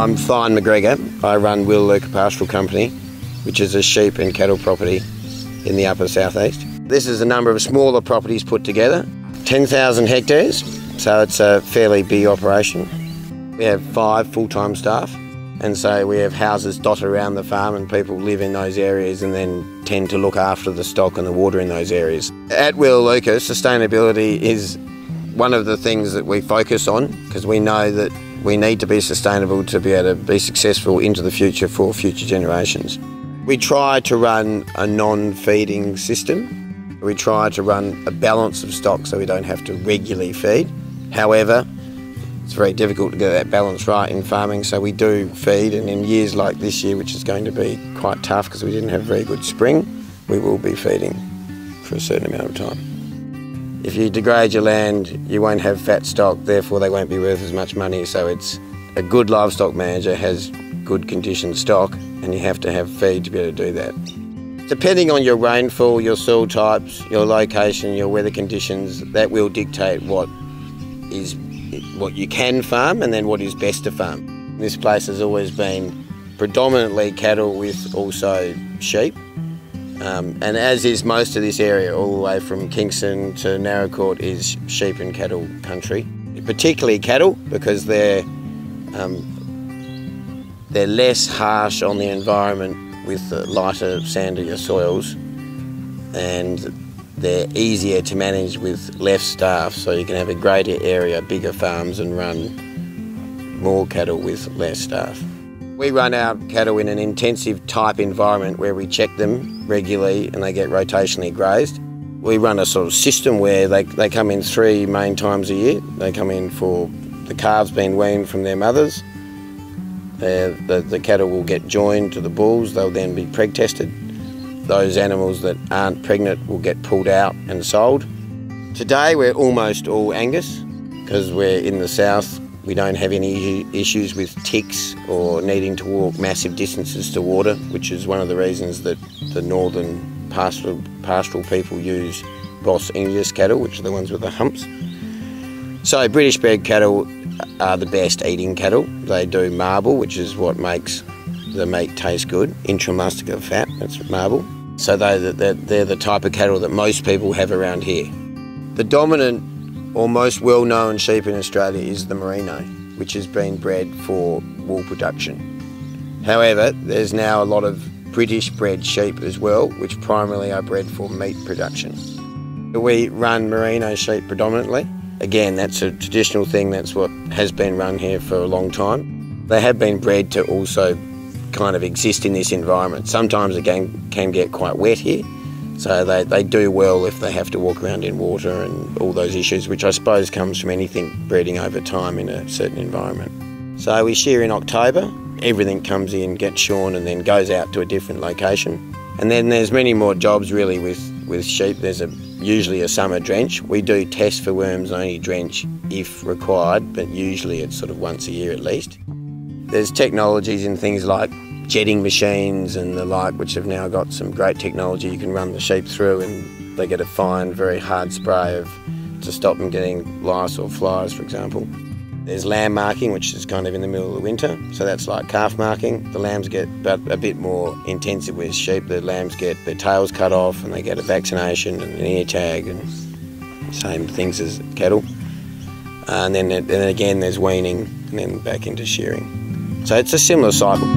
I'm Fine McGregor. I run Will Luca Pastoral Company, which is a sheep and cattle property in the upper southeast. This is a number of smaller properties put together, 10,000 hectares, so it's a fairly big operation. We have 5 full-time staff, and so we have houses dotted around the farm and people live in those areas and then tend to look after the stock and the water in those areas. At Will Luca, sustainability is one of the things that we focus on because we know that we need to be sustainable to be able to be successful into the future for future generations. We try to run a non-feeding system. We try to run a balance of stock so we don't have to regularly feed. However, it's very difficult to get that balance right in farming, so we do feed, and in years like this year, which is going to be quite tough because we didn't have a very good spring, we will be feeding for a certain amount of time. If you degrade your land, you won't have fat stock, therefore they won't be worth as much money, so it's a good livestock manager has good conditioned stock, and you have to have feed to be able to do that. Depending on your rainfall, your soil types, your location, your weather conditions, that will dictate what you can farm and then what is best to farm. This place has always been predominantly cattle with also sheep. And as is most of this area, all the way from Kingston to Narracourt is sheep and cattle country. Particularly cattle, because they're less harsh on the environment with the lighter, sandier soils, and they're easier to manage with less staff, so you can have a greater area, bigger farms, and run more cattle with less staff. We run our cattle in an intensive type environment where we check them regularly and they get rotationally grazed. We run a sort of system where they come in 3 main times a year. They come in for the calves being weaned from their mothers. The cattle will get joined to the bulls. They'll then be preg tested. Those animals that aren't pregnant will get pulled out and sold. Today we're almost all Angus because we're in the south. We don't have any issues with ticks or needing to walk massive distances to water, which is one of the reasons that the northern pastoral people use Boss English cattle, which are the ones with the humps. So British bred cattle are the best eating cattle. They do marble, which is what makes the meat taste good. Intramuscular fat, that's marble. So they're the type of cattle that most people have around here. The dominant or most well-known sheep in Australia is the Merino, which has been bred for wool production. However, there's now a lot of British bred sheep as well, which primarily are bred for meat production. We run Merino sheep predominantly. Again, that's a traditional thing, that's what has been run here for a long time. They have been bred to also kind of exist in this environment. Sometimes it can get quite wet here, so they do well if they have to walk around in water and all those issues, which I suppose comes from anything breeding over time in a certain environment. So we shear in October, everything comes in, gets shorn and then goes out to a different location. And then there's many more jobs really with sheep. There's usually a summer drench. We do test for worms and only drench if required, but usually it's sort of once a year at least. There's technologies in things like jetting machines and the like, which have now got some great technology. You can run the sheep through and they get a fine, very hard spray to stop them getting lice or flies, for example. There's lamb marking, which is kind of in the middle of the winter, so that's like calf marking. The lambs get a bit more intensive with sheep. The lambs get their tails cut off and they get a vaccination and an ear tag and same things as cattle. And then again there's weaning and then back into shearing. So it's a similar cycle.